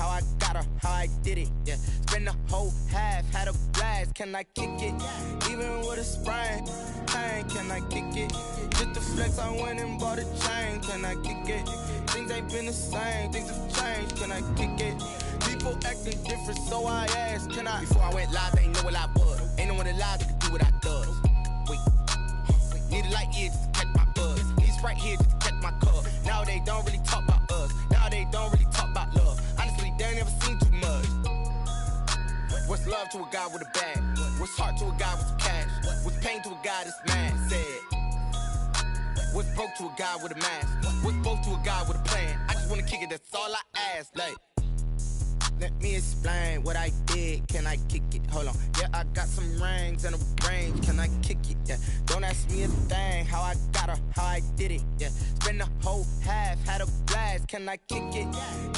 how I got her, how I did it, yeah. Spend the whole half, had a blast, can I kick it? Even with a sprain, pain, can I kick it? Just the flex, I went and bought a chain, can I kick it? Things ain't been the same, things have changed, can I kick it? People acting different, so I asked, can I? Before I went live, they ain't know what I was. Ain't no one alive that could do what I does. Wait, need a light year just to catch my buzz. Need Sprite here just to catch my cup. Now they don't really talk about us. Now they don't really talk about love. Honestly, they ain't never seen too much. What's love to a guy with a bag? What's heart to a guy with some cash? What's pain to a guy that's mad? Said. What's broke to a guy with a mask? What's both to a guy with a plan? I just wanna kick it, that's all I ask. Like, let me explain what I did. Can I kick it? Hold on. Yeah, I got some rings and a range. Can I kick it? Yeah. Don't ask me a thing. How I got her, how I did it. Yeah. Spend the whole half, had a blast. Can I kick it?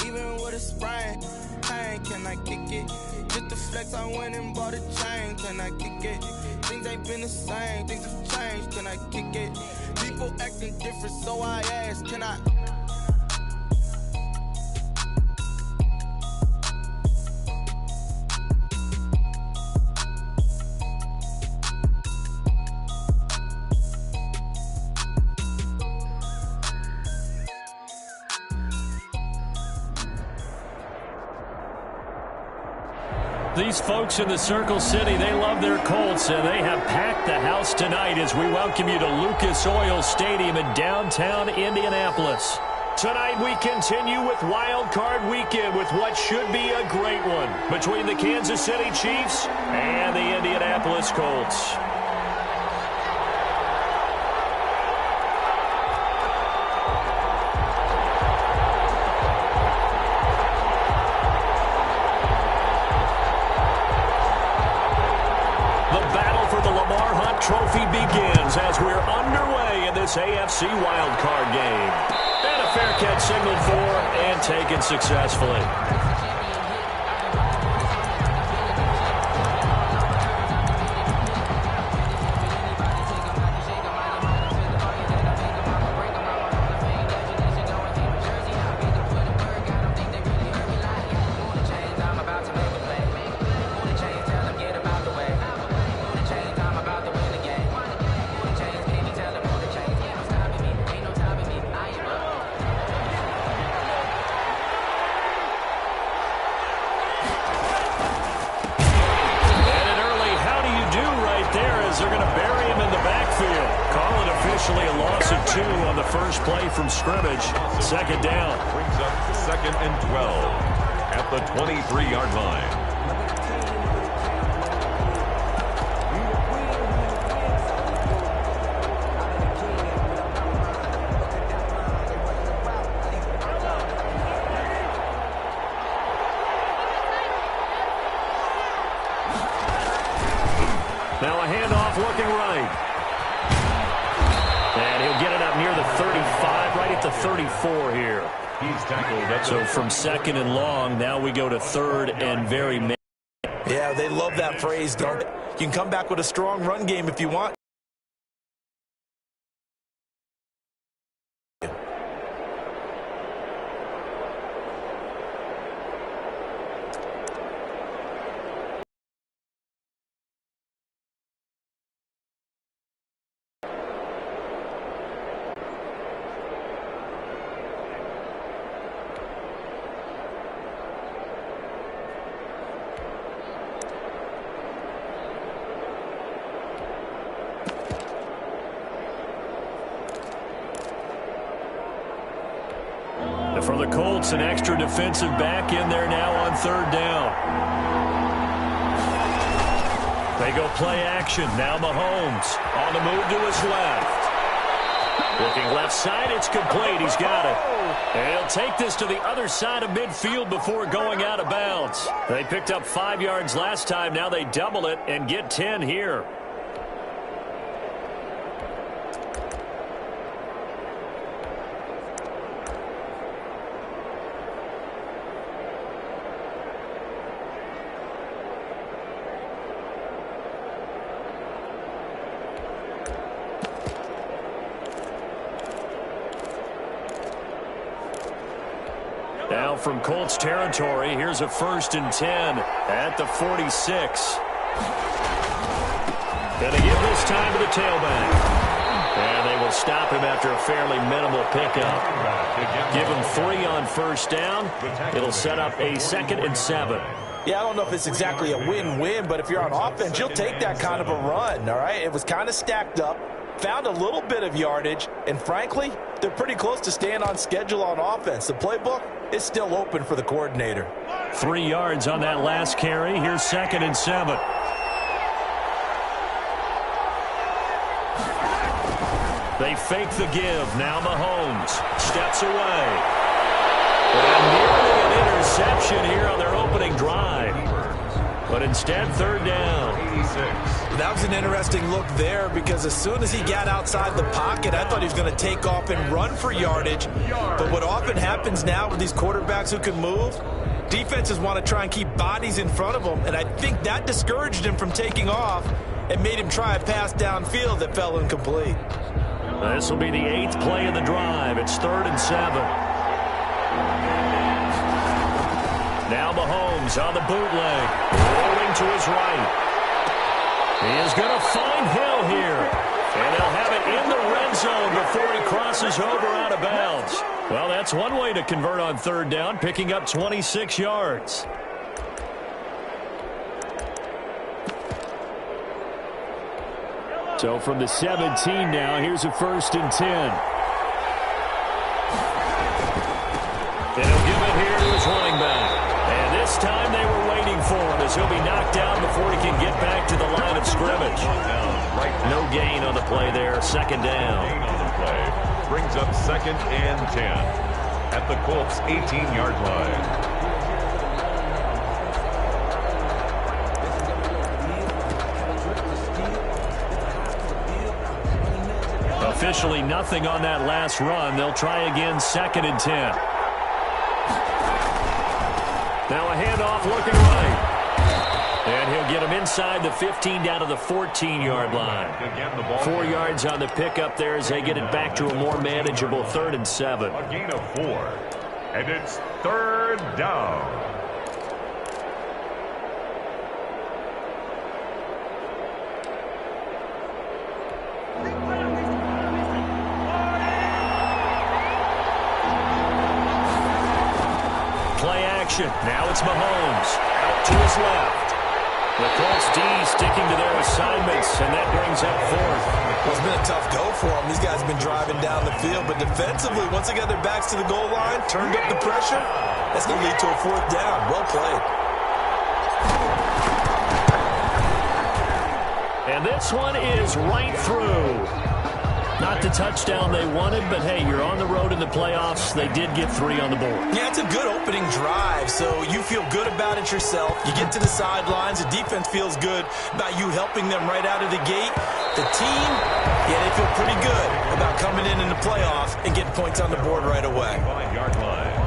Even with a sprain, pain. Can I kick it? Just the flex, I went and bought a chain. Can I kick it? Things ain't been the same. Things have changed. Can I kick it? People acting different, so I asked, can I? These folks in the Circle City, they love their Colts, and they have packed the house tonight as we welcome you to Lucas Oil Stadium in downtown Indianapolis. Tonight we continue with Wild Card Weekend with what should be a great one between the Kansas City Chiefs and the Indianapolis Colts. Trophy begins as we're underway in this AFC wildcard game. And a fair catch signaled for and taken successfully. From scrimmage, second down. Brings up second and 12 at the 23-yard line. Now a handoff looking right. And he'll get it up near the 35, right at the 34 here. He's tackled at so from second and long, now we go to third and very many. Yeah, they love that phrase, don't they? You can come back with a strong run game if you want. For the Colts, an extra defensive back in there now on third down. They go play action. Now Mahomes on the move to his left. Looking left side, it's complete. He's got it. And he'll take this to the other side of midfield before going out of bounds. They picked up 5 yards last time. Now they double it and get 10 here. from Colts territory. Here's a 1st and 10 at the 46. Gonna give this time to the tailback. And they will stop him after a fairly minimal pickup. Give him 3 on 1st down. It'll set up a 2nd and 7. Yeah, I don't know if it's exactly a win-win, but if you're on offense, you'll take that kind of a run, all right? It was kind of stacked up, found a little bit of yardage, and frankly, they're pretty close to staying on schedule on offense. The playbook is still open for the coordinator. 3 yards on that last carry. Here's 2nd and 7. They fake the give. Now Mahomes steps away. And nearly an interception here on their opening drive. But instead, 3rd down. That was an interesting look there because as soon as he got outside the pocket, I thought he was going to take off and run for yardage. But what often happens now with these quarterbacks who can move, defenses want to try and keep bodies in front of them. And I think that discouraged him from taking off and made him try a pass downfield that fell incomplete. This will be the 8th play of the drive. It's 3rd and 7. Now Mahomes on the bootleg. Rolling to his right. He is going to find Hill here. And they'll have it in the red zone before he crosses over out of bounds. Well, that's one way to convert on 3rd down, picking up 26 yards. So from the 17 now, here's a 1st and 10. And he'll give it here to his running back. And this time they were waiting for him as he'll be knocked down before he can get back to the line of scrimmage. No gain on the play there, 2nd down. Brings up 2nd and 10 at the Colts' 18-yard line. Officially nothing on that last run. They'll try again, 2nd and 10. Now a handoff looking right. And he'll get him inside the 15 down to the 14-yard line. 4 yards on the pickup there as they get it back to a more manageable 3rd and 7. A gain of 4. And it's 3rd down. Now it's Mahomes out to his left. The Colts D sticking to their assignments, and that brings up 4th. Well, it's been a tough go for them. These guys have been driving down the field, but defensively, once they got their backs to the goal line, turned up the pressure, that's going to lead to a 4th down. Well played. And this one is right through. Not the touchdown they wanted, but hey, you're on the road in the playoffs. They did get 3 on the board. Yeah, it's a good opening drive, so you feel good about it yourself. You get to the sidelines. The defense feels good about you helping them right out of the gate. The team, yeah, they feel pretty good about coming in the playoffs and getting points on the board right away. 5-yard line.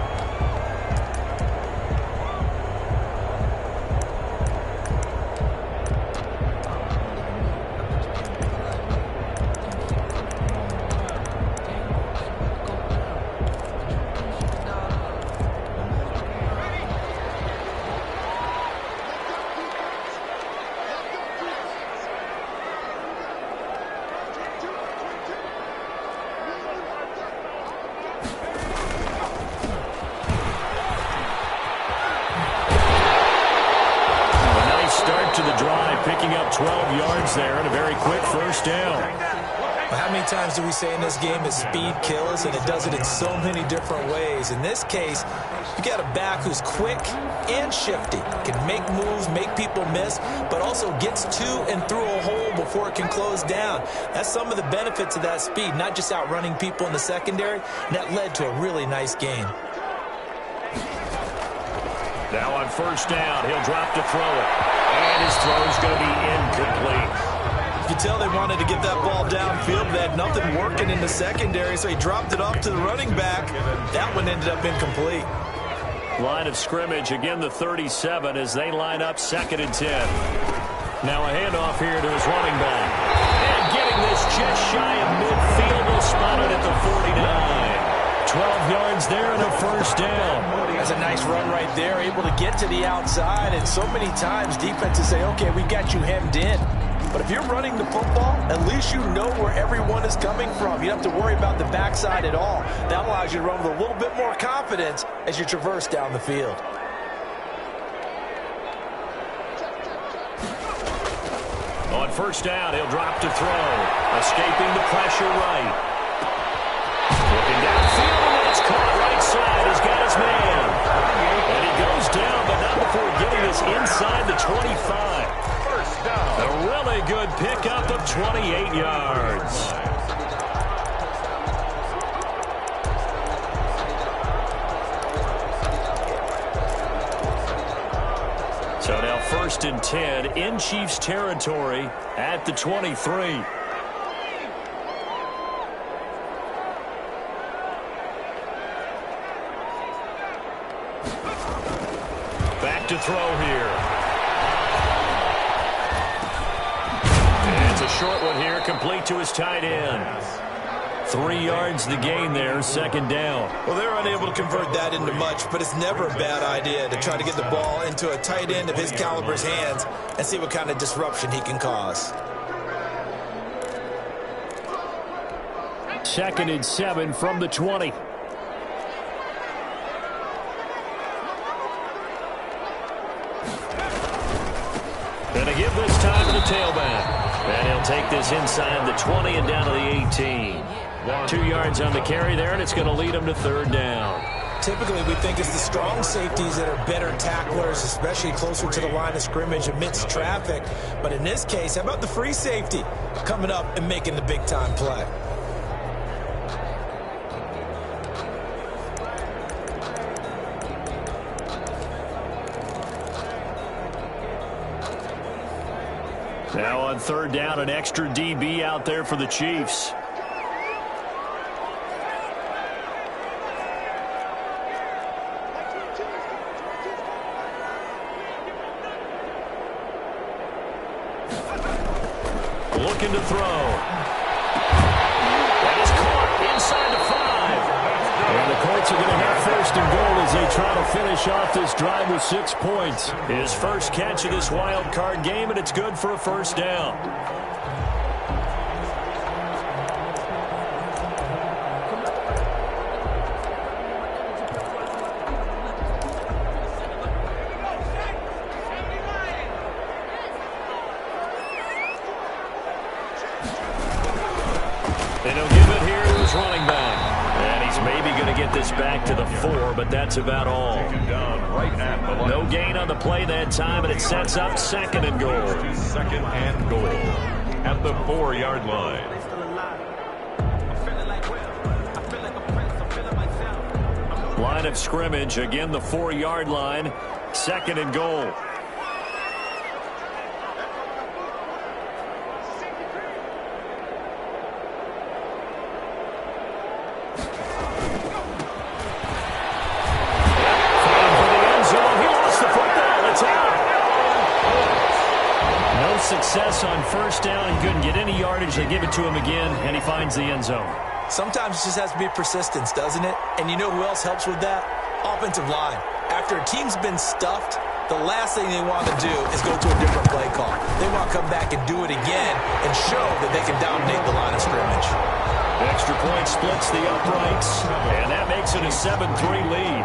Picking up 12 yards there and a very quick 1st down. Well, how many times do we say in this game that speed kills, and it does it in so many different ways? In this case, you got a back who's quick and shifty, can make moves, make people miss, but also gets to and through a hole before it can close down. That's some of the benefits of that speed, not just outrunning people in the secondary, and that led to a really nice game. Now on 1st down, he'll drop to throw it. And his throw is going to be incomplete. You can tell they wanted to get that ball downfield, but they had nothing working in the secondary, so he dropped it off to the running back. That one ended up incomplete. Line of scrimmage, again the 37 as they line up 2nd and 10. Now a handoff here to his running back. And getting this just shy of midfield, will spot it at the 49. 12 yards there and a first down. That's a nice run right there, able to get to the outside. And so many times defenses say, okay, we got you hemmed in. But if you're running the football, at least you know where everyone is coming from. You don't have to worry about the backside at all. That allows you to run with a little bit more confidence as you traverse down the field. On first down, he'll drop to throw. Escaping the pressure right. Looking downfield, and it's caught right side. He's got his man. And he goes down, but not before getting this inside the 25. First down. A really good pickup of 28 yards. So now 1st and 10 in Chiefs territory at the 23. Back to throw here. And it's a short one here, complete to his tight end. 3 yards the gain there, 2nd down. Well, they're unable to convert that into much, but it's never a bad idea to try to get the ball into a tight end of his caliber's hands and see what kind of disruption he can cause. 2nd and 7 from the 20. And a give this time to the tailback. And he'll take this inside the 20 and down to the 18. 2 yards on the carry there, and it's going to lead him to 3rd down. Typically, we think it's the strong safeties that are better tacklers, especially closer to the line of scrimmage amidst traffic. But in this case, how about the free safety coming up and making the big-time play? Now on 3rd down, an extra DB out there for the Chiefs. Looking to throw. That is caught inside the 5. And the Colts are going to have 1st and goal as they try to finish off this drive with 6 points. His first catch of this wild card game, and it's good for a 1st down. And he'll give it here to his running back. And he's maybe going to get this back to the 4, but that's about all. No gain on the play that time, and it sets up 2nd and goal. 2nd and goal at the 4-yard line. Line of scrimmage, again the 4-yard line, 2nd and goal. Success on 1st down. He couldn't get any yardage. They give it to him again, and he finds the end zone. Sometimes it just has to be persistence, doesn't it? And you know who else helps with that? Offensive line. After a team's been stuffed, the last thing they want to do is go to a different play call. They want to come back and do it again and show that they can dominate the line of scrimmage. The extra point splits the uprights, and that makes it a 7-3 lead.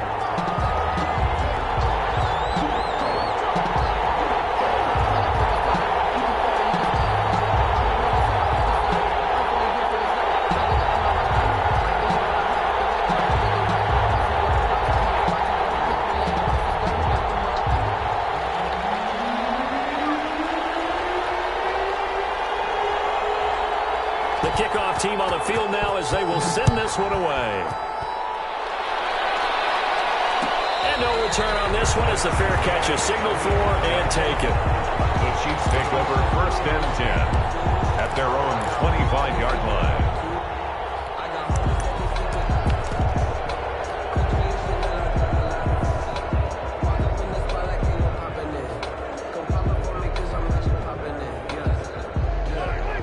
Kickoff team on the field now as they will send this one away. And no return on this one as the fair catch is signaled for and taken. The Chiefs take over 1st and 10 at their own 25-yard line.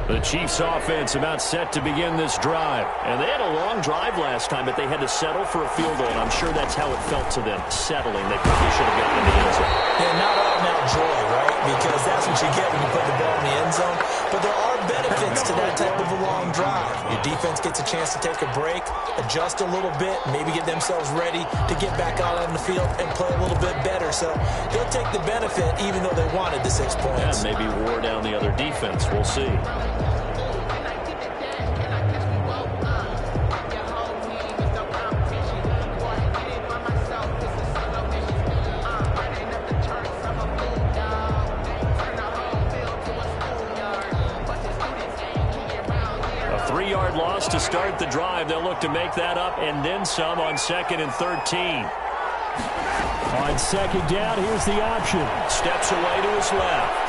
The Chiefs offense about set to begin this drive. And they had a long drive last time, but they had to settle for a field goal, and I'm sure that's how it felt to them, settling. They probably should have gotten in the end zone. Yeah, not all now joy, right? Because that's what you get when you put the ball in the end zone. But there are benefits to that type of a long drive. Your defense gets a chance to take a break, adjust a little bit, maybe get themselves ready to get back out on the field and play a little bit better. So they'll take the benefit even though they wanted the 6 points. And maybe wore down the other defense. We'll see. A 3-yard loss to start the drive. They'll look to make that up and then some on 2nd and 13. On 2nd down, here's the option. Steps away to his left.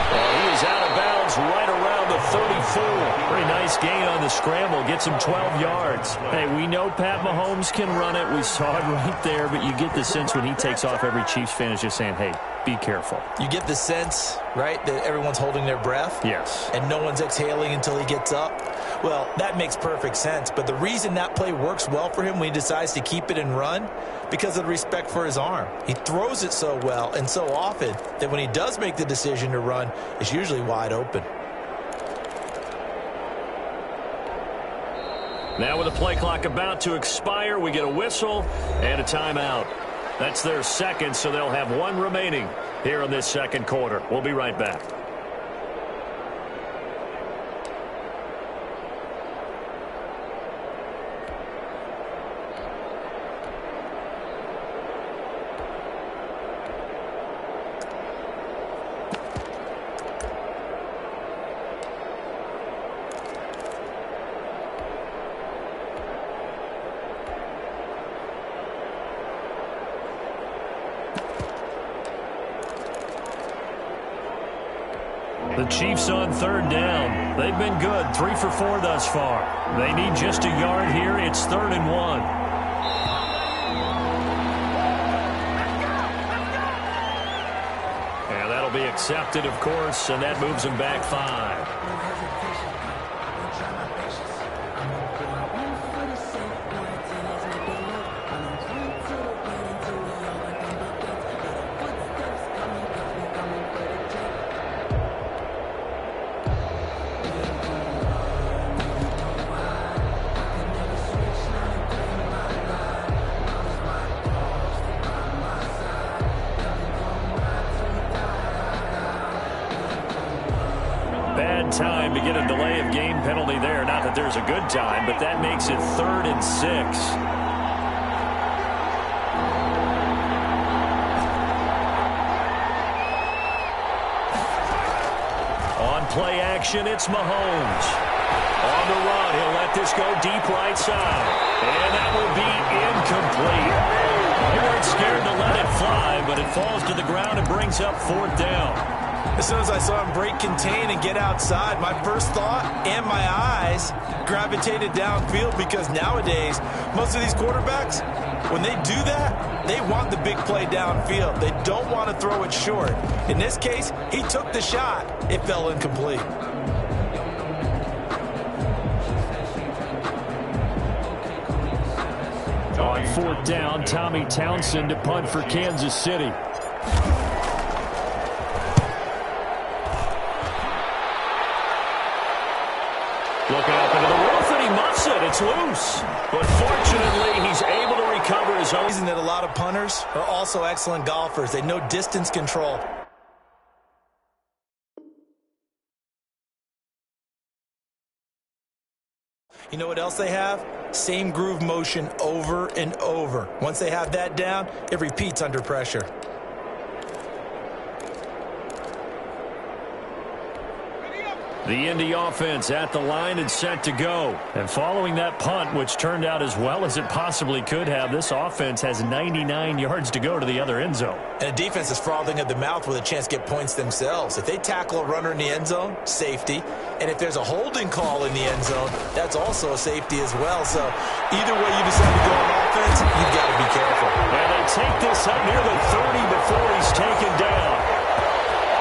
He is out of bounds right around the 34. Very nice gain on the scramble. Gets him 12 yards. Hey, we know Pat Mahomes can run it. We saw it right there, but you get the sense when he takes off, every Chiefs fan is just saying, hey, be careful. You get the sense, right, that everyone's holding their breath? Yes. And no one's exhaling until he gets up? Well, that makes perfect sense. But the reason that play works well for him when he decides to keep it and run, because of the respect for his arm. He throws it so well and so often that when he does make the decision to run, it's usually wide open. Now with the play clock about to expire, we get a whistle and a timeout. That's their second, so they'll have one remaining here in this second quarter. We'll be right back. The Chiefs on 3rd down. They've been good, 3 for 4 thus far. They need just a yard here. It's 3rd and 1. And that'll be accepted, of course, and that moves them back 5. Time to get a delay of game penalty there. Not that there's a good time, but that makes it 3rd and 6. On play action, it's Mahomes. On the run, he'll let this go deep right side. And that will be incomplete. They weren't scared to let it fly, but it falls to the ground and brings up 4th down. As soon as I saw him break contain and get outside, my first thought and my eyes gravitated downfield, because nowadays, most of these quarterbacks, when they do that, they want the big play downfield. They don't want to throw it short. In this case, he took the shot. It fell incomplete. On 4th down, Tommy Townsend to punt for Kansas City. Looking up into the roof, and he muffs it. It's loose. But fortunately, he's able to recover his own. Reason that a lot of punters are also excellent golfers. They know distance control. You know what else they have? Same groove motion over and over. Once they have that down, it repeats under pressure. The Indy offense at the line and set to go. And following that punt, which turned out as well as it possibly could have, this offense has 99 yards to go to the other end zone. And the defense is frothing at the mouth with a chance to get points themselves. If they tackle a runner in the end zone, safety. And if there's a holding call in the end zone, that's also a safety as well. So either way you decide to go on offense, you've got to be careful. And they take this up near the 30 before he's taken down.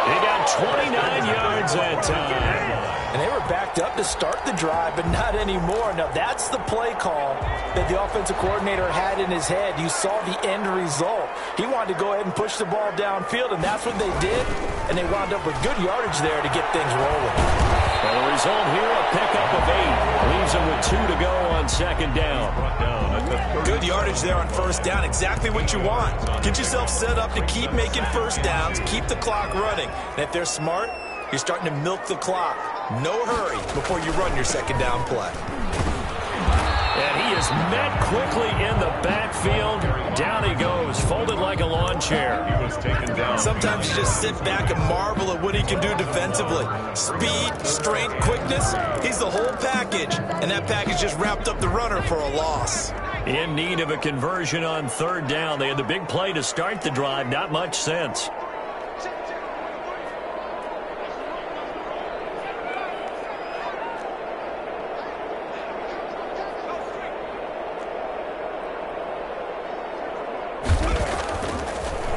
He got 29 yards yards that time. And they were backed up to start the drive, but not anymore. Now, that's the play call that the offensive coordinator had in his head. You saw the end result. He wanted to go ahead and push the ball downfield, and that's what they did. And they wound up with good yardage there to get things rolling. And the result here, a pickup of 8. Leaves them with 2 to go on second down. Good yardage there on first down. Exactly what you want. Get yourself set up to keep making first downs, keep the clock running. And if they're smart, you're starting to milk the clock. No hurry before you run your second down play. And he is met quickly in the backfield. Down he goes, folded like a lawn chair. He was taken down. Sometimes you just sit back and marvel at what he can do defensively. Speed, strength, quickness, he's the whole package. And that package just wrapped up the runner for a loss. In need of a conversion on third down. They had the big play to start the drive. Not much sense.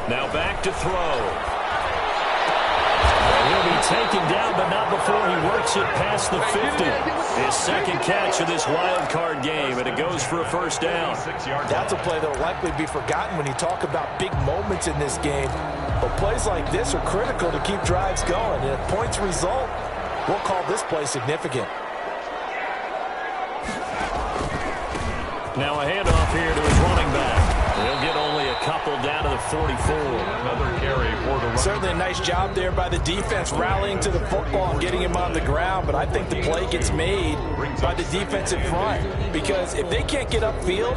Now back to throw. And he'll be taken down, but not before he works it past the 50. His second catch of this wild card game, and it goes for a first down. That's a play that will likely be forgotten when you talk about big moments in this game. But plays like this are critical to keep drives going. And if points result, we'll call this play significant. Now a handoff here to his running back. He'll get only a couple down to the 44. Another carry for the run. Certainly a nice job there by the defense rallying to the football and getting him on the ground, but I think the play gets made by the defensive front because if they can't get upfield,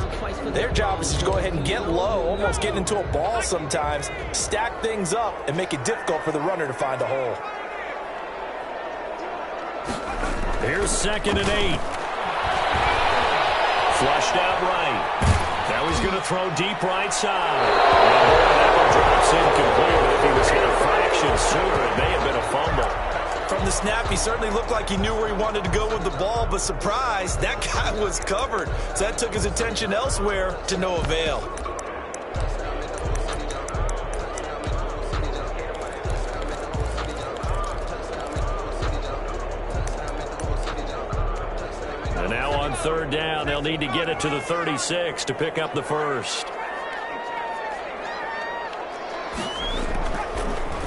their job is to go ahead and get low, almost get into a ball sometimes, stack things up, and make it difficult for the runner to find a hole. Here's 2nd and 8. Flushed out right. Now he's going to throw deep right side. And that one drops incomplete. If he was hit a fraction sooner, it may have been a fumble. From the snap, he certainly looked like he knew where he wanted to go with the ball, but surprise, that guy was covered. So that took his attention elsewhere to no avail. And now on third down, they'll need to get it to the 36 to pick up the first.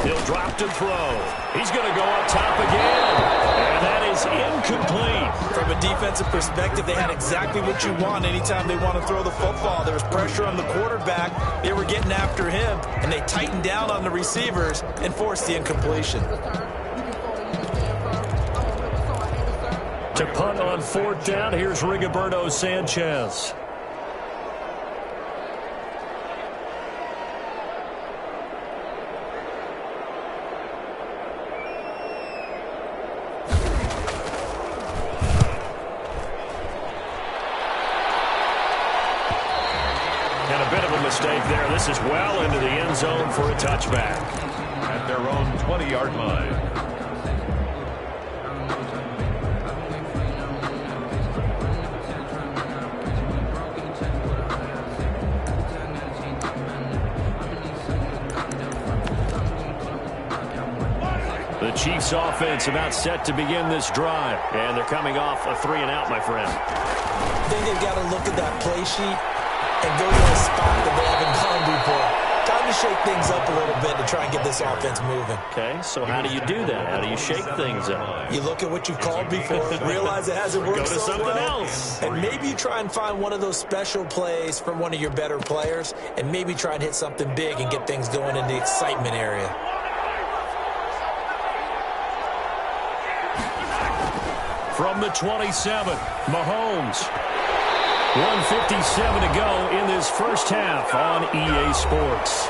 He'll drop to throw. He's going to go up top again. And that is incomplete. From a defensive perspective, they had exactly what you want anytime they want to throw the football. There was pressure on the quarterback. They were getting after him, and they tightened down on the receivers and forced the incompletion. To punt on fourth down, here's Rigoberto Sanchez. And a bit of a mistake there. This is well into the end zone for a touchback. At their own 20-yard line. The Chiefs offense about set to begin this drive. And they're coming off a 3-and-out, my friend. I think they've got to look at that play sheet and go to a spot that they haven't gone before. Time to shake things up a little bit to try and get this offense moving. Okay, so how do you do that? How do you shake things up? You look at what you've called before, realize it hasn't worked Go to so something well, else. and maybe you try and find one of those special plays from one of your better players, and maybe try and hit something big and get things going in the excitement area. From the 27, Mahomes. 1:57 to go in this first half on EA Sports.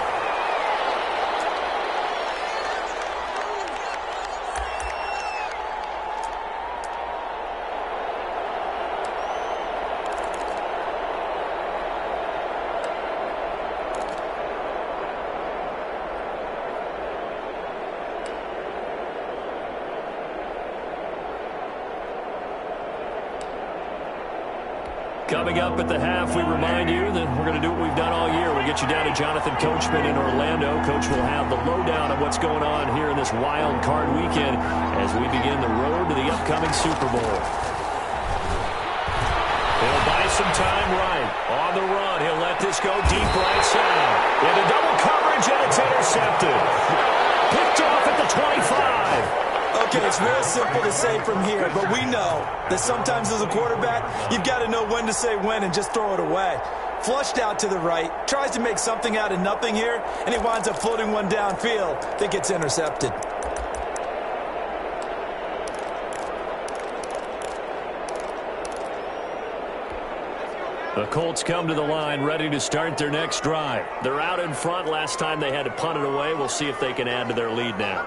Coming up at the half, we remind you that we're going to do what we've done all year. We'll get you down to Jonathan Coachman in Orlando. Coach will have the lowdown of what's going on here in this wild card weekend as we begin the road to the upcoming Super Bowl. He'll buy some time right. On the run, he'll let this go deep right side. Into double coverage, and it's intercepted. Picked off at the 25. Okay, it's real simple to say from here, but we know that sometimes as a quarterback, you've got to know when to say when and just throw it away. Flushed out to the right, tries to make something out of nothing here, and he winds up floating one downfield that gets intercepted. The Colts come to the line ready to start their next drive. They're out in front. Last time they had to punt it away. We'll see if they can add to their lead now.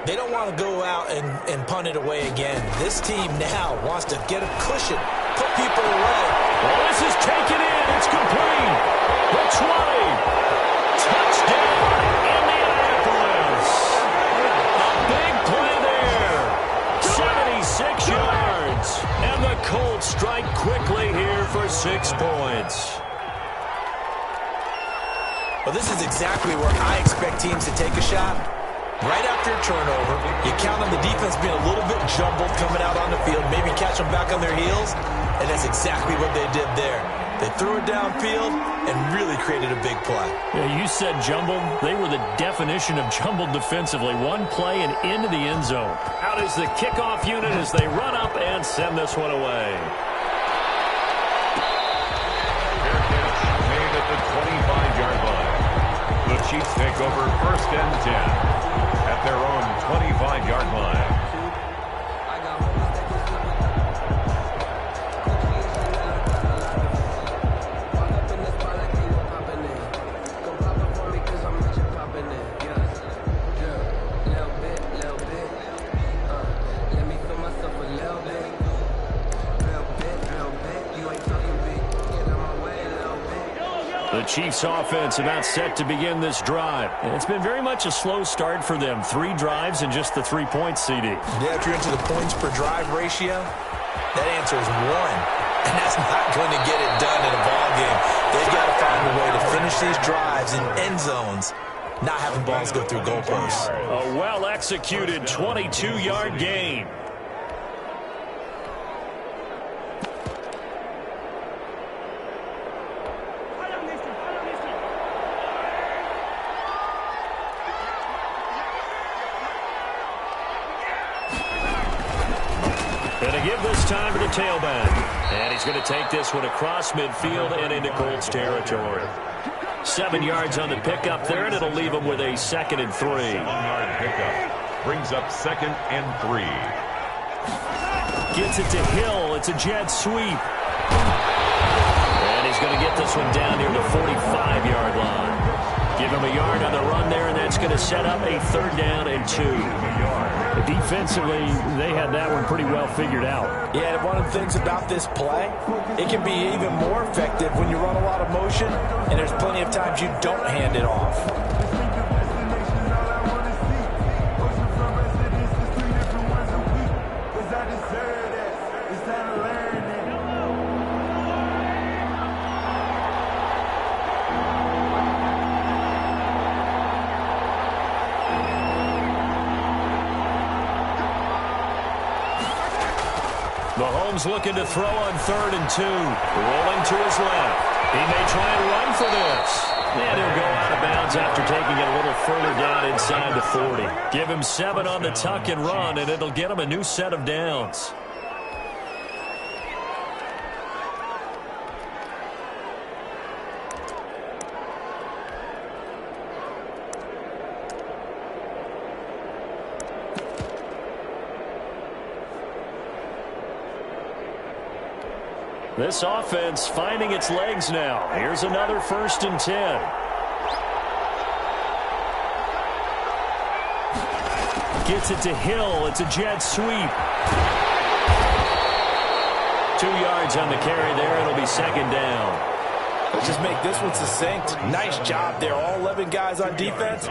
They don't want to go out and punt it away again. This team now wants to get a cushion, put people away. Well, this is taken in. It's complete. The 20. Touchdown, Indianapolis. A big play there. 76 yards. And the Colts strike quickly here for 6 points. Well, this is exactly where I expect teams to take a shot. Right after a turnover, you count on the defense being a little bit jumbled coming out on the field, maybe catch them back on their heels, and that's exactly what they did there. They threw it downfield and really created a big play. Yeah, you said jumbled. They were the definition of jumbled defensively. One play and into the end zone. Out is the kickoff unit as they run up and send this one away. Fair catch made at the 25-yard line. The Chiefs take over 1st and 10. At their own 25-yard line. The Chiefs offense about set to begin this drive. And it's been very much a slow start for them. 3 drives and just the 3 points, CD. Yeah, if you're into the points per drive ratio, that answer is 1. And that's not going to get it done in a ball game. They've got to find a way to finish these drives in end zones, not having balls go through goalposts. A well-executed 22-yard gain. Going to give this time to the tailback. And he's going to take this one across midfield and into Colts territory. 7 yards on the pickup there, and it'll leave him with a 2nd and 3. 7-yard pickup brings up 2nd and 3. Gets it to Hill. It's a jet sweep. And he's going to get this one down near the 45-yard line. Give him a yard on the run there, and that's going to set up a 3rd down and 2. Defensively, they had that one pretty well figured out. Yeah, and one of the things about this play, it can be even more effective when you run a lot of motion, and there's plenty of times you don't hand it off. Mahomes looking to throw on 3rd and 2. Rolling to his left. He may try and run for this. And he'll go out of bounds after taking it a little further down inside the 40. Give him 7 on the tuck and run, and it'll get him a new set of downs. This offense finding its legs now. Here's another 1st and 10. Gets it to Hill. It's a jet sweep. 2 yards on the carry there. It'll be 2nd down. Let's just make this one succinct. Nice job there. All 11 guys on defense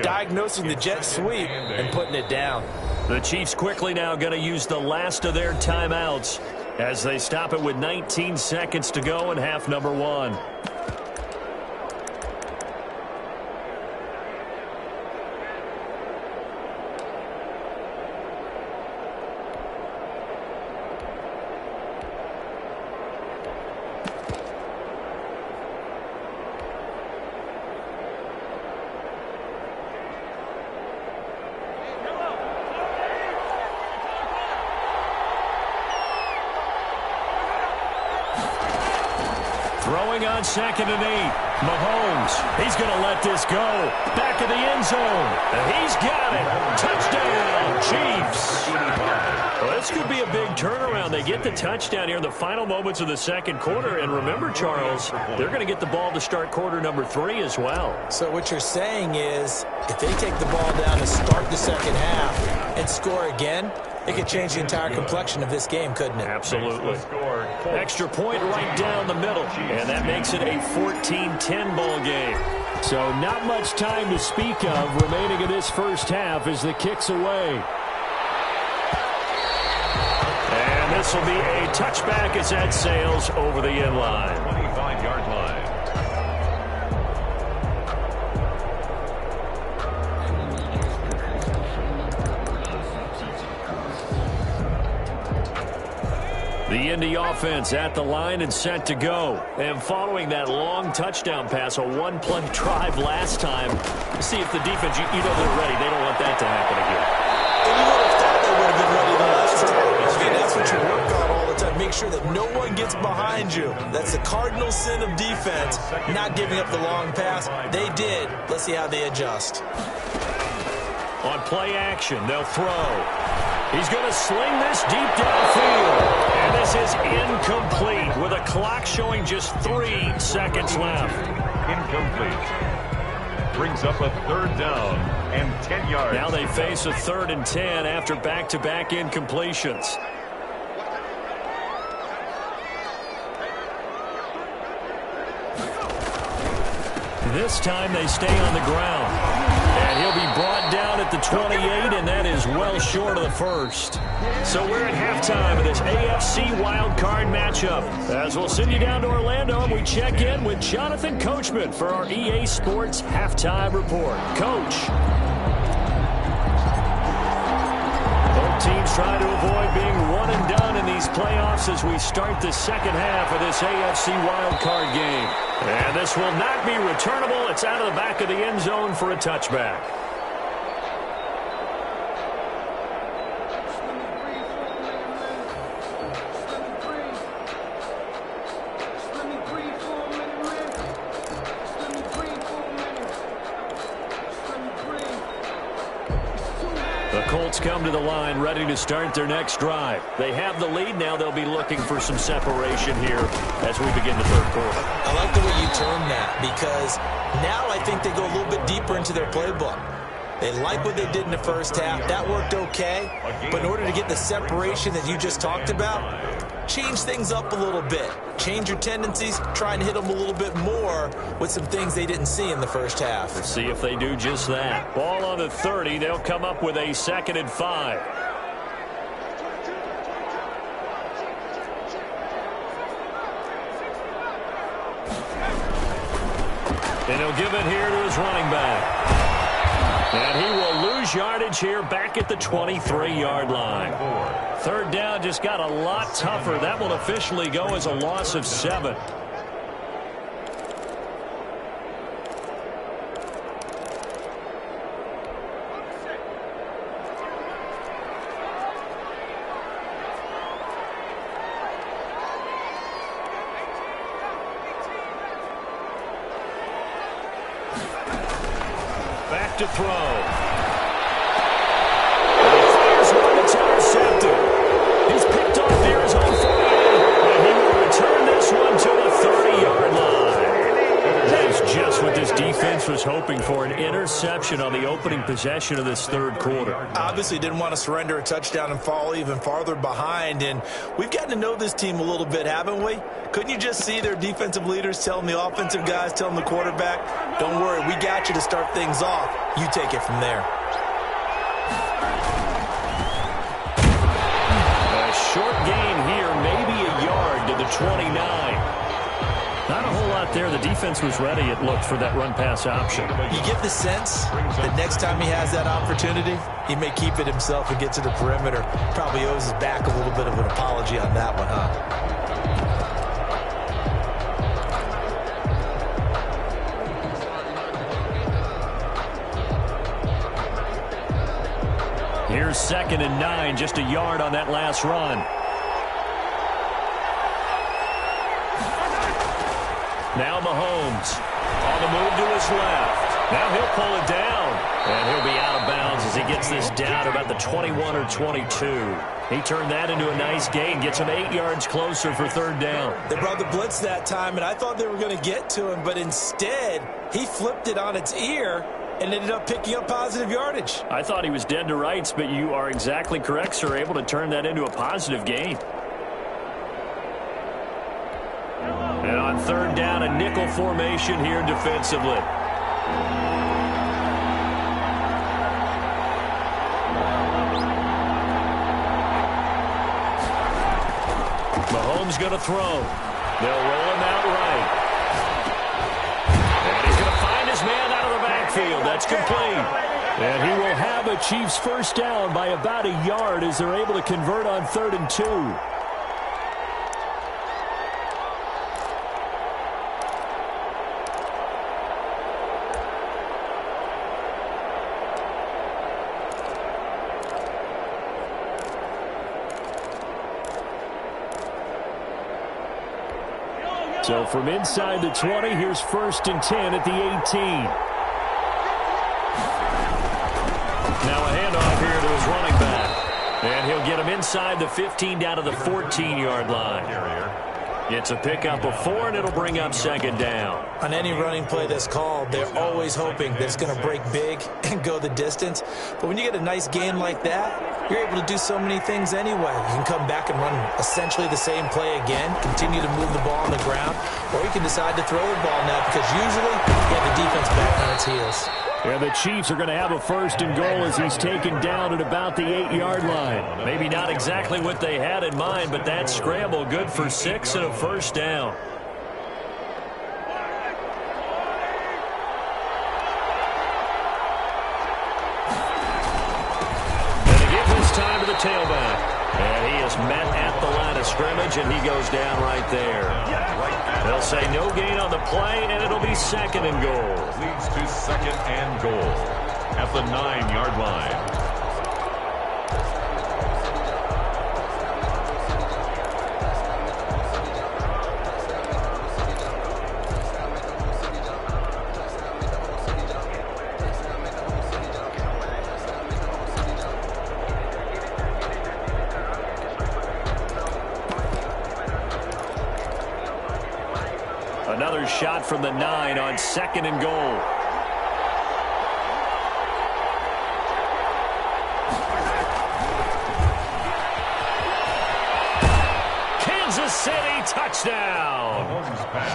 diagnosing the jet sweep and putting it down. The Chiefs quickly now going to use the last of their timeouts. as they stop it with 19 seconds to go in half number one. Throwing on 2nd and 8. Mahomes, he's going to let this go. Back of the end zone. And he's got it. Touchdown, Chiefs. Well, this could be a big turnaround. They get the touchdown here in the final moments of the second quarter. And remember, Charles, they're going to get the ball to start quarter number 3 as well. So what you're saying is if they take the ball down to start the second half and score again, it could change the entire complexion of this game, couldn't it? Absolutely. Extra point right down the middle, and that makes it a 14-10 ball game. So not much time to speak of remaining in this first half as the kick's away. And this will be a touchback as that sails over the end line. 25-yard line. The Indy offense at the line and set to go. And following that long touchdown pass, a one-play drive last time, see if the defense, you know they're ready. They don't want that to happen again. And you would have thought they would have been ready the last time. I mean, that's what you work on all the time. Make sure that no one gets behind you. That's the cardinal sin of defense, not giving up the long pass. They did. Let's see how they adjust. On play action, they'll throw. He's going to sling this deep downfield. And this is incomplete with a clock showing just 3 seconds left. Incomplete. Brings up a 3rd down and 10 yards. Now they face a 3rd and 10 after back-to-back incompletions. This time they stay on the ground. And he'll be brought down at the 28, and that is well short of the first. So we're at halftime of this AFC wildcard matchup. As we'll send you down to Orlando, and we check in with Jonathan Coachman for our EA Sports Halftime Report. Coach. Both teams trying to avoid being one and done in these playoffs as we start the second half of this AFC wildcard game. And this will not be returnable. It's out of the back of the end zone for a touchback. The Colts come to the line ready to start their next drive. They have the lead. Now they'll be looking for some separation here as we begin the third quarter. I like the way you term that because now I think they go a little bit deeper into their playbook. They like what they did in the first half. That worked okay. But in order to get the separation that you just talked about, change things up a little bit. Change your tendencies. Try and hit them a little bit more with some things they didn't see in the first half. Let's see if they do just that. Ball on the 30. They'll come up with a 2nd and 5. And he'll give it here to his running back. And he will lose yardage here back at the 23-yard line. 3rd down just got a lot tougher. That will officially go as a loss of 7. Back to throw. And he fires one. It's intercepted. He's picked off near his own 48. And he will return this one to the 30-yard line. That is just what this defense was hoping for, an interception on the opening possession of this third quarter. Obviously didn't want to surrender a touchdown and fall even farther behind. And we've gotten to know this team a little bit, haven't we? Couldn't you just see their defensive leaders telling the offensive guys, telling the quarterback, don't worry, we got you to start things off. You take it from there. A short gain here, maybe the 29. Not a whole lot there. The defense was ready, it looked, for that run-pass option. You get the sense that next time he has that opportunity, he may keep it himself and get to the perimeter. Probably owes his back a little bit of an apology on that one, huh? Here's 2nd and 9, just a yard on that last run. Now Mahomes on the move to his left. Now he'll pull it down, and he'll be out of bounds as he gets this down about the 21 or 22. He turned that into a nice gain, gets him 8 yards closer for 3rd down. They brought the blitz that time, and I thought they were going to get to him, but instead he flipped it on its ear and ended up picking up positive yardage. I thought he was dead to rights, but you are exactly correct, sir, able to turn that into a positive gain. And on 3rd down, a nickel formation here defensively. Mahomes going to throw. They'll roll him out right. And he's going to find his man out of the backfield. That's complete. And he will have a Chiefs 1st down by about a yard as they're able to convert on 3rd and 2. So from inside the 20, here's 1st and 10 at the 18. Now a handoff here to his running back. And he'll get him inside the 15 down to the 14-yard line. It's a pickup of 4, and it'll bring up 2nd down. On any running play that's called, they're always hoping that it's going to break big and go the distance. But when you get a nice gain like that, you're able to do so many things anyway. You can come back and run essentially the same play again, continue to move the ball on the ground, or you can decide to throw the ball now because usually you have the defense back on its heels. Yeah, the Chiefs are going to have a 1st and goal as he's taken down at about the 8-yard line. Maybe not exactly what they had in mind, but that scramble good for 6 and a 1st down. And they give this time to the tailback. And he is met at the line of scrimmage, and he goes down right there. They'll say no gain on the play, and it'll be 2nd and goal. Leads to 2nd and goal at the 9-yard line. Another shot from the 9 on 2nd and goal. Kansas City touchdown.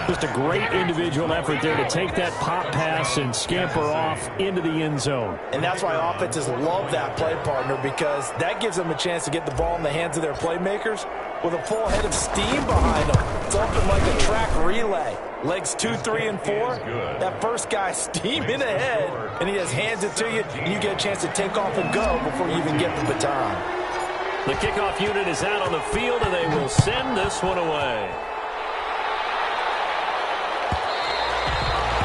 Just a great individual effort there to take that pop pass and scamper off into the end zone. And that's why offenses love that play partner, because that gives them a chance to get the ball in the hands of their playmakers with a full head of steam behind them. It's open like a track relay. Legs 2, 3, and 4. That first guy steaming ahead, and he just hands it to you, and you get a chance to take off and go before you even get the baton. The kickoff unit is out on the field, and they will send this one away.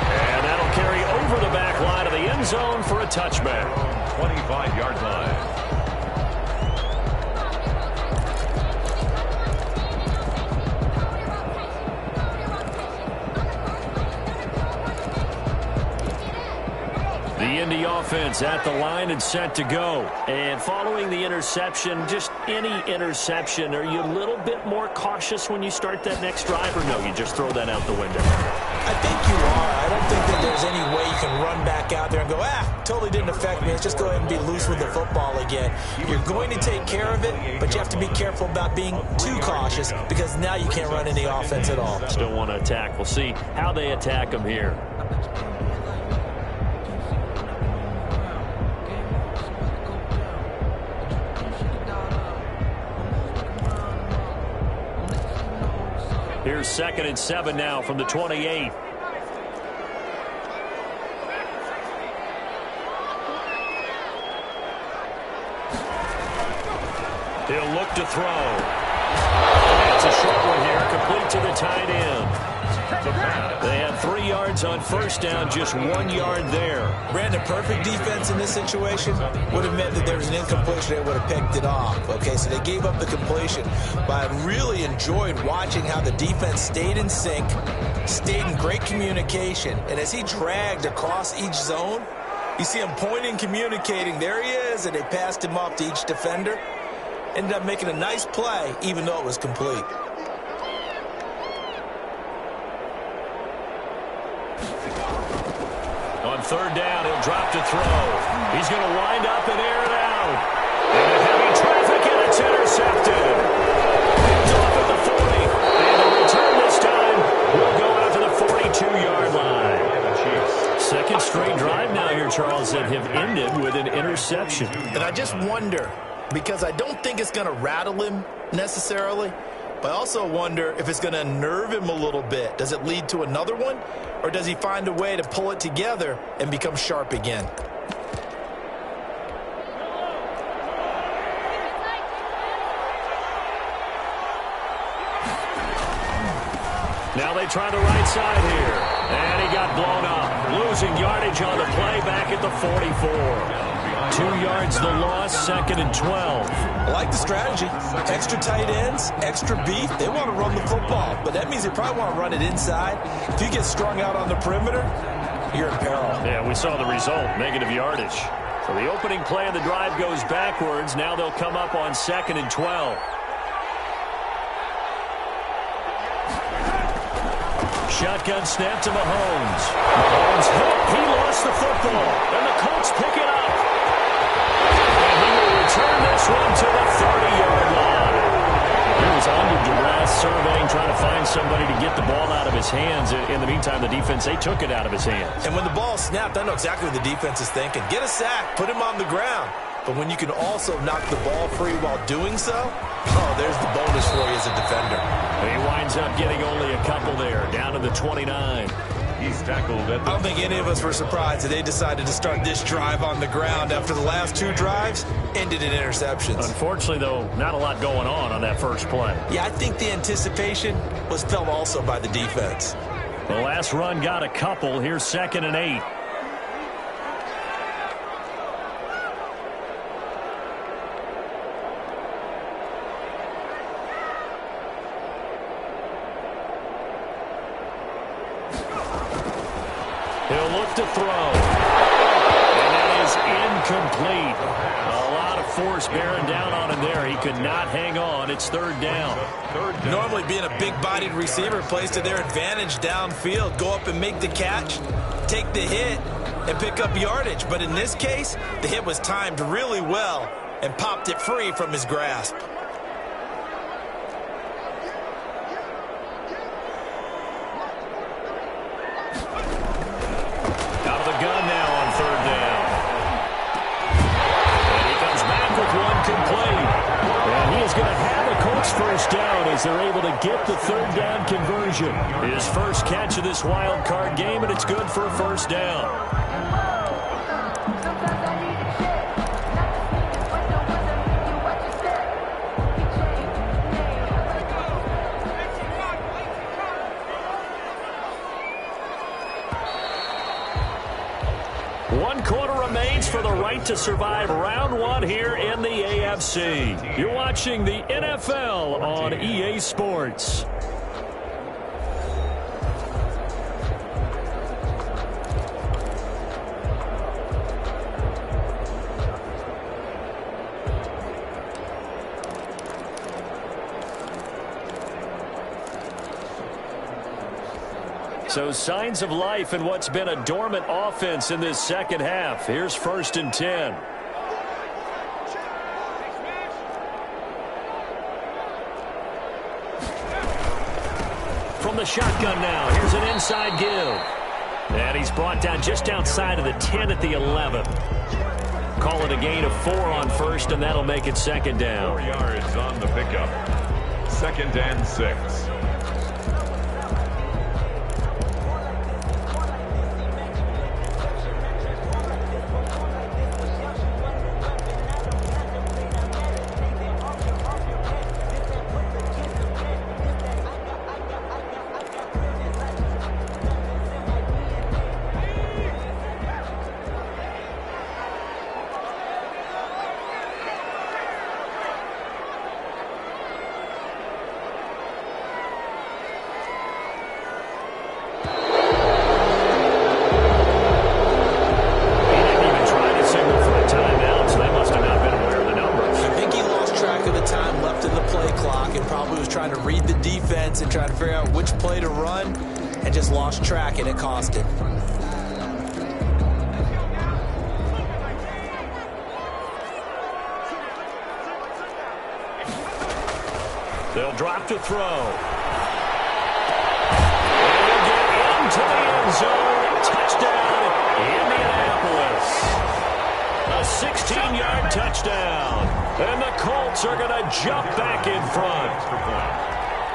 And that'll carry over the back line of the end zone for a touchback. 25-yard line. The Indy offense at the line and set to go. And following the interception, just any interception, are you a little bit more cautious when you start that next drive, or no, you just throw that out the window? I think you are. I don't think that there's any way you can run back out there and go, totally didn't affect me. Let's just go ahead and be loose with the football again. You're going to take care of it, but you have to be careful about being too cautious, because now you can't run any offense at all. Still want to attack. We'll see how they attack them here. Here's 2nd and 7 now from the 28. He'll look to throw. That's a short one here, complete to the tight end. They had 3 yards on first down, just 1 yard there. Brandon, perfect defense in this situation would have meant that there was an incompletion. They would have picked it off. Okay, so they gave up the completion. But I really enjoyed watching how the defense stayed in sync, stayed in great communication. And as he dragged across each zone, you see him pointing, communicating. There he is, and they passed him off to each defender. Ended up making a nice play, even though it was complete. On 3rd down, he'll drop to throw. He's going to wind up and air it out. Into heavy traffic, and it's intercepted. Picked off at the 40. And the return this time will go out to the 42-yard line. Second straight drive now here, Charles, that have ended with an interception. And I just wonder, because I don't think it's going to rattle him necessarily, but I also wonder if it's going to unnerve him a little bit. Does it lead to another one, or does he find a way to pull it together and become sharp again? Now they try the right side here. And he got blown up. Losing yardage on the play back at the 44. 2 yards the loss, 2nd and 12. I like the strategy. Extra tight ends, extra beef. They want to run the football, but that means they probably want to run it inside. If you get strung out on the perimeter, you're in peril. Yeah, we saw the result, negative yardage. So the opening play of the drive goes backwards. Now they'll come up on 2nd and 12. Shotgun snap to Mahomes. Mahomes hit. He lost the football. And the Colts pick it up. And he will return this one to the 30-yard line. He was under duress, surveying, trying to find somebody to get the ball out of his hands. In the meantime, the defense, they took it out of his hands. And when the ball snapped, I know exactly what the defense is thinking. Get a sack. Put him on the ground. But when you can also knock the ball free while doing so, oh, there's the bonus for you as a defender. He winds up getting only a couple there, down to the 29. He's tackled at the... I don't think any of us were surprised that they decided to start this drive on the ground after the last 2 drives ended in interceptions. Unfortunately, though, not a lot going on that first play. Yeah, I think the anticipation was felt also by the defense. The last run got a couple. Here's 2nd and 8. He'll look to throw. And that is incomplete. A lot of force bearing down on him there. He could not hang on. It's 3rd down. Normally being a big-bodied receiver plays to their advantage downfield. Go up and make the catch, take the hit, and pick up yardage. But in this case, the hit was timed really well and popped it free from his grasp. Gun now on 3rd down. And he comes back with one complete. And he is going to have a Colts first down as they're able to get the 3rd down conversion. His first catch of this wild card game, and it's good for a first down. One quarter remains for the right to survive round 1 here in the AFC. You're watching the NFL on EA Sports. So signs of life in what's been a dormant offense in this second half. Here's 1st and 10. From the shotgun now, here's an inside give. And he's brought down just outside of the 10 at the 11. Call it a gain of 4 on first, and that'll make it 2nd down. 4 yards on the pickup. 2nd and 6. trying to figure out which play to run and just lost track, and it cost him. They'll drop to throw. And he'll get into the end zone. Touchdown, Indianapolis. A 16-yard touchdown. And the Colts are going to jump back in front.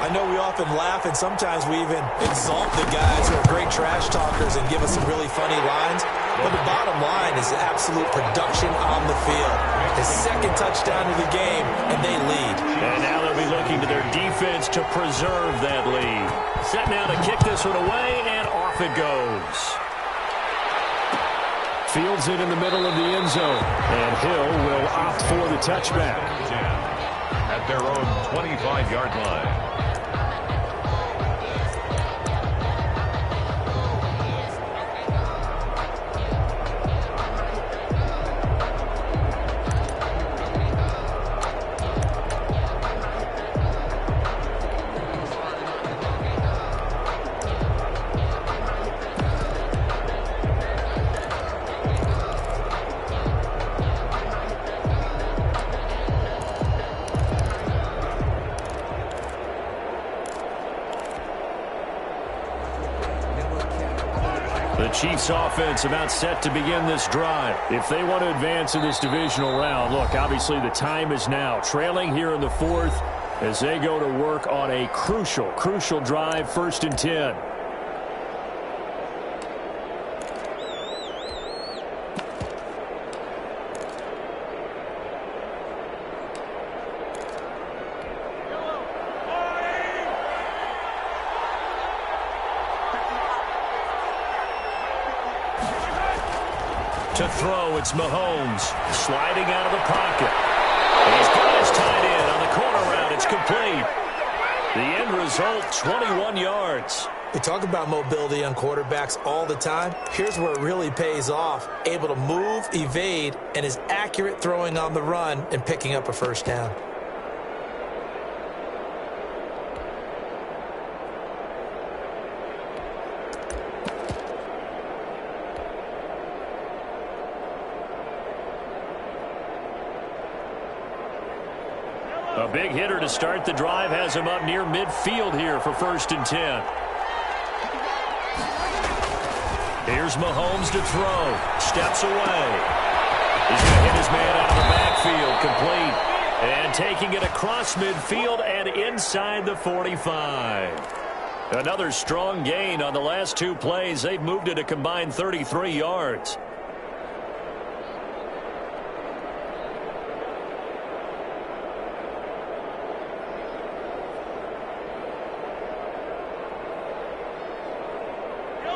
I know we often laugh, and sometimes we even exalt the guys who are great trash talkers and give us some really funny lines. But the bottom line is absolute production on the field. His second touchdown of the game, and they lead. And now they'll be looking to their defense to preserve that lead. Set now to kick this one away, and off it goes. Fields it in the middle of the end zone. And Hill will opt for the touchback. At their own 25-yard line. The Chiefs offense about set to begin this drive. If they want to advance in this divisional round, look, obviously the time is now. Trailing here in the fourth as they go to work on a crucial drive, 1st and 10. To throw, it's Mahomes sliding out of the pocket. And he's got his tight end on the corner route. It's complete. The end result, 21 yards. We talk about mobility on quarterbacks all the time. Here's where it really pays off. Able to move, evade, and is accurate throwing on the run and picking up a first down. A big hitter to start the drive has him up near midfield here for 1st and 10. Here's Mahomes to throw. Steps away. He's going to hit his man out of the backfield. Complete. And taking it across midfield and inside the 45. Another strong gain on the last 2 plays. They've moved it a combined 33 yards.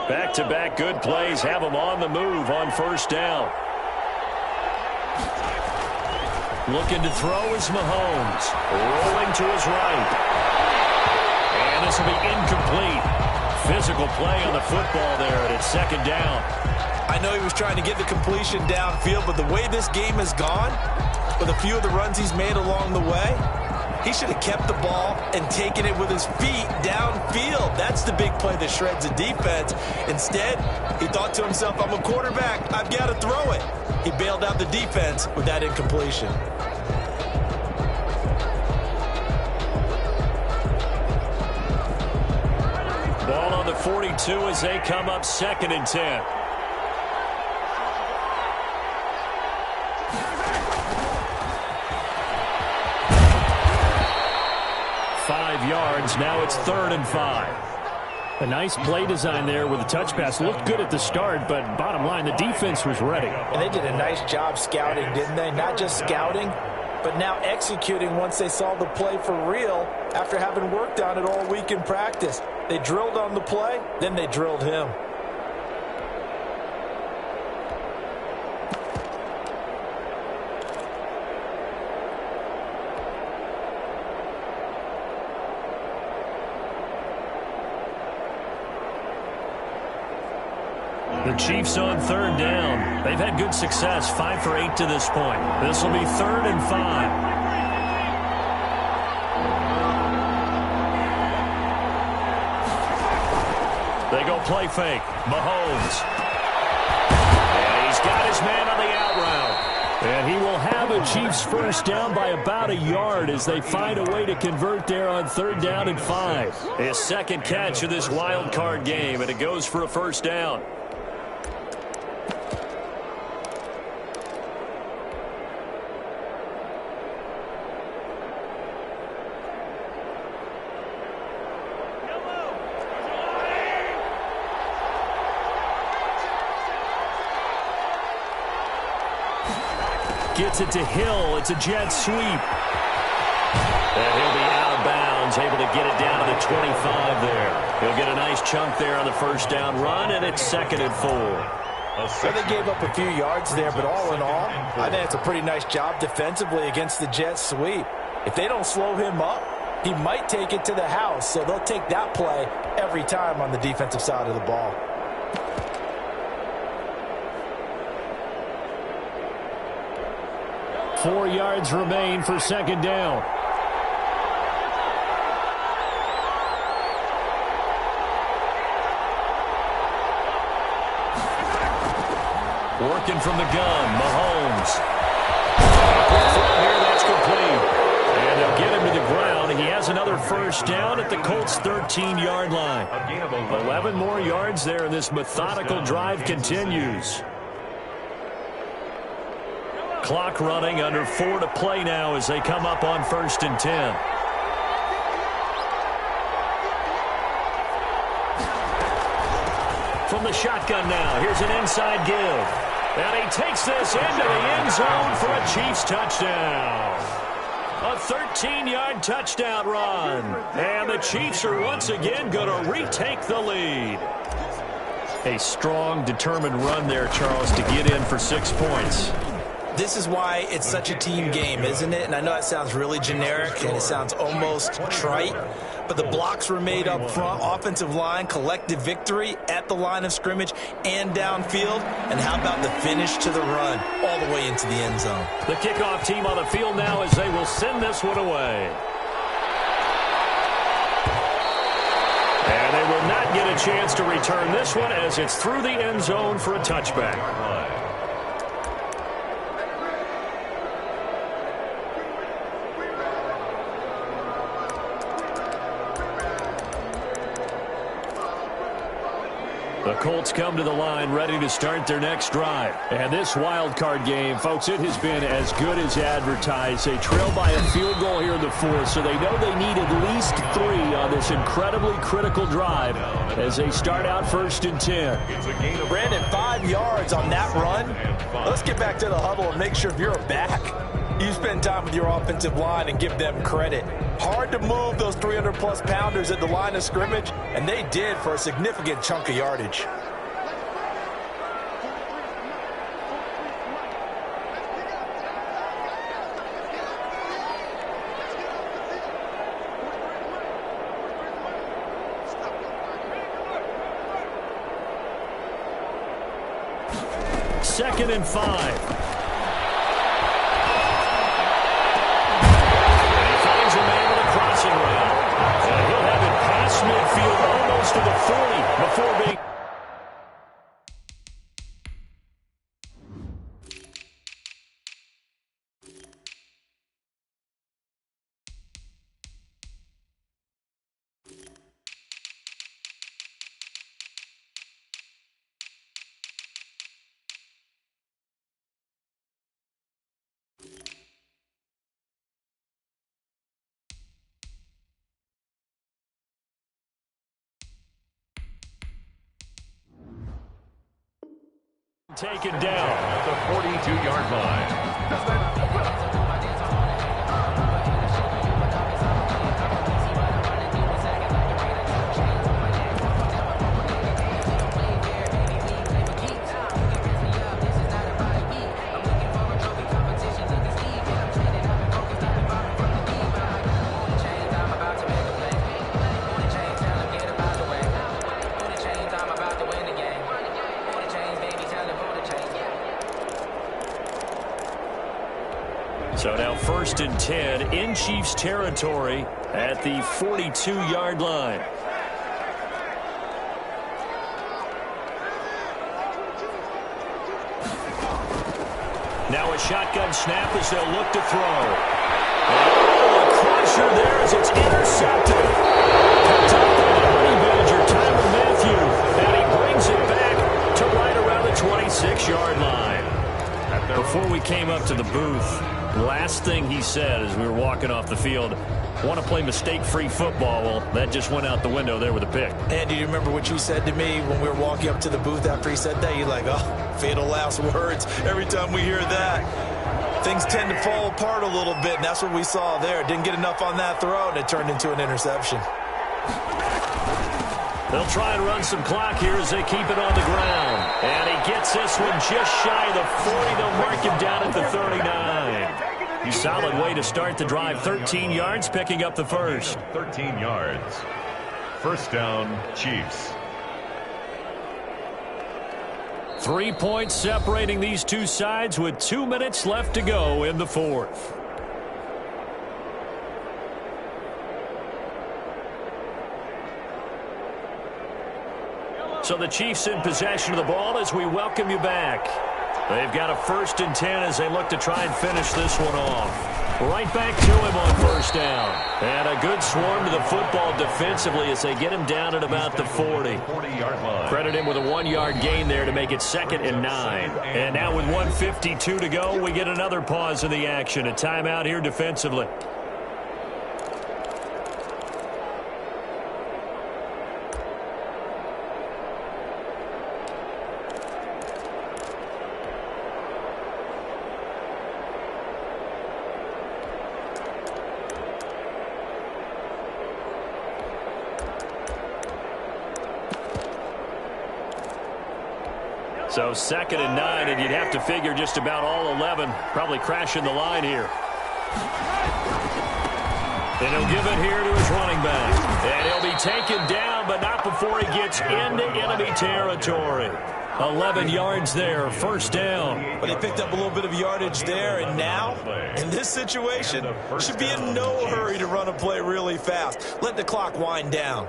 Back-to-back good plays have them on the move on 1st down. Looking to throw is Mahomes. Rolling to his right. And this will be incomplete. Physical play on the football there, and it's 2nd down. I know he was trying to get the completion downfield, but the way this game has gone, with a few of the runs he's made along the way, he should have kept the ball and taken it with his feet downfield. That's the big play that shreds a defense. Instead, he thought to himself, I'm a quarterback. I've got to throw it. He bailed out the defense with that incompletion. Ball on the 42 as they come up 2nd and 10. Yards. Now it's 3rd and 5. A nice play design there with a touch pass. Looked good at the start, but bottom line, the defense was ready. And they did a nice job scouting, didn't they? Not just scouting, but now executing once they saw the play for real after having worked on it all week in practice. They drilled on the play, then they drilled him. The Chiefs on 3rd down. They've had good success, 5 for 8 to this point. This will be 3rd and 5. They go play fake. Mahomes. And he's got his man on the out route. And he will have a Chiefs first down by about a yard as they find a way to convert there on 3rd down and 5. His second catch of this wild card game, and it goes for a first down. Gets it to Hill. It's a jet sweep. And he'll be out of bounds, able to get it down to the 25 there. He'll get a nice chunk there on the first down run, and it's 2nd and 4. So they gave up a few yards there, but all in all, I think it's a pretty nice job defensively against the jet sweep. If they don't slow him up, he might take it to the house, so they'll take that play every time on the defensive side of the ball. Four yards remain for 2nd down. Working from the gun, Mahomes. Here, that's complete. And they'll get him to the ground. He has another first down at the Colts' 13-yard line. 11 more yards there, and this methodical drive continues. Clock running, under 4 to play now as they come up on 1st and 10. From the shotgun now, here's an inside give. And he takes this into the end zone for a Chiefs touchdown. A 13-yard touchdown run. And the Chiefs are once again going to retake the lead. A strong, determined run there, Charles, to get in for 6 points. This is why it's such a team game, isn't it? And I know it sounds really generic and it sounds almost trite, but the blocks were made up front, offensive line, collective victory at the line of scrimmage and downfield. And how about the finish to the run all the way into the end zone? The kickoff team on the field now as they will send this one away. And they will not get a chance to return this one as it's through the end zone for a touchback. The Colts come to the line ready to start their next drive. And this wild card game, folks, it has been as good as advertised. They trail by a field goal here in the 4th, so they know they need at least 3 on this incredibly critical drive as they start out 1st and 10. Brandon, 5 yards on that run. Let's get back to the huddle and make sure if you're a back, you spend time with your offensive line and give them credit. Hard to move those 300-plus pounders at the line of scrimmage, and they did for a significant chunk of yardage. Second and 5. Midfield almost to the 40 before being... taken down at the 42-yard line. So now 1st and 10 in Chiefs territory at the 42-yard line. Now a shotgun snap as they'll look to throw. Oh, a crusher there as it's intercepted. Picked up by the Honey Badger, Tyrann Mathieu. And he brings it back to right around the 26-yard line. Before we came up to the booth, last thing he said as we were walking off the field, want to play mistake-free football. Well, that just went out the window there with a pick. And do you remember what you said to me when we were walking up to the booth after he said that? You're like, oh, fatal last words every time we hear that. Things tend to fall apart a little bit, and that's what we saw there. Didn't get enough on that throw, and it turned into an interception. They'll try and run some clock here as they keep it on the ground. And he gets this one just shy of the 40. They'll mark him down at the 39. Solid way to start the drive. 13 yards, picking up the first. 13 yards. First down, Chiefs. 3 points separating these two sides with 2 minutes left to go in the fourth. So the Chiefs in possession of the ball as we welcome you back. They've got a 1st and 10 as they look to try and finish this one off. Right back to him on first down. And a good swarm to the football defensively as they get him down at about the 40. 40-yard line. Credit him with a 1-yard gain there to make it 2nd and 9. And now with 1:52 to go, we get another pause in the action. A timeout here defensively. So 2nd and 9, and you'd have to figure just about all 11 probably crashing the line here. And he'll give it here to his running back. And he'll be taken down, but not before he gets into enemy territory. 11 yards there, first down. But he picked up a little bit of yardage there, and now, in this situation, should be in no hurry to run a play really fast. Let the clock wind down.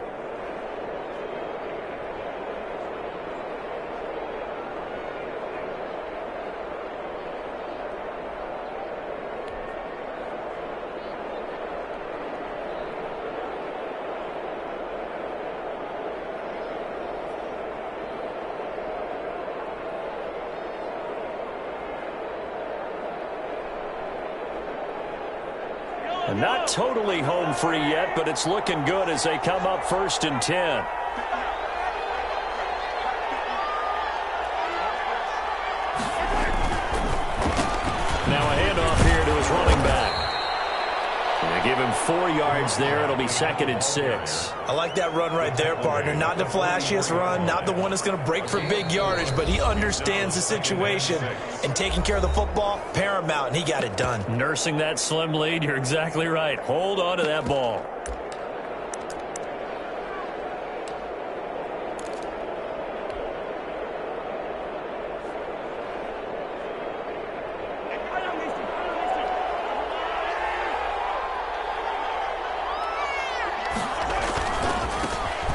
Not totally home free yet, but it's looking good as they come up 1st and 10. Now a handoff here to his running back. And they give him 4 yards there. It'll be 2nd and 6. I like that run right there, partner. Not the flashiest run, not the one that's going to break for big yardage, but he understands the situation, and taking care of the football, paramount, and he got it done. Nursing that slim lead, you're exactly right. Hold on to that ball.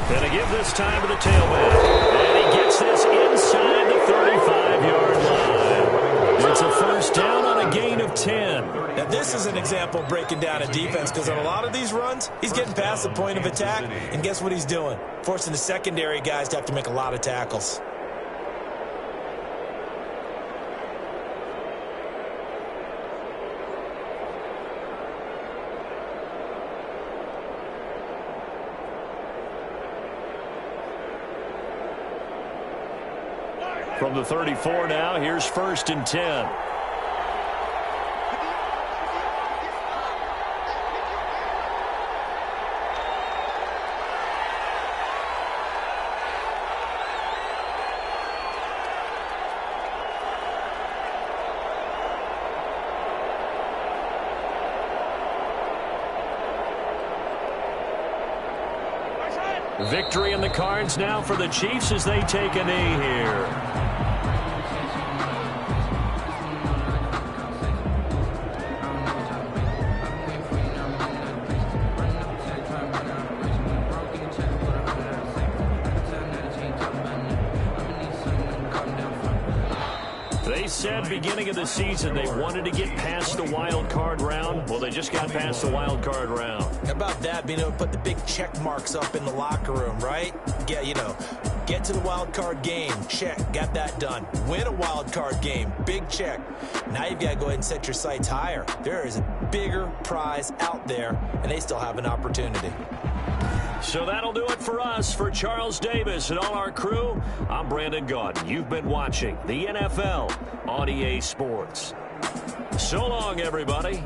Gonna give this time to the tailback. And he gets this inside the 35-yard line. It's a first down on a gain of 10. Now, this is an example of breaking down a defense, because on a lot of these runs, he's getting past the point of attack, and guess what he's doing? Forcing the secondary guys to have to make a lot of tackles. From the 34 now, here's 1st and 10. Victory in the cards now for the Chiefs as they take a knee here. They set that beginning of the season, they wanted to get past the wild card round. Well, they just got past the wild card round. How about that, being able to put the big check marks up in the locker room, right? Get to the wild card game, check, got that done. Win a wild card game, big check. Now you've got to go ahead and set your sights higher. There is a bigger prize out there, and they still have an opportunity. So that'll do it for us. For Charles Davis and all our crew, I'm Brandon Gaudin. You've been watching the NFL on EA Sports. So long, everybody.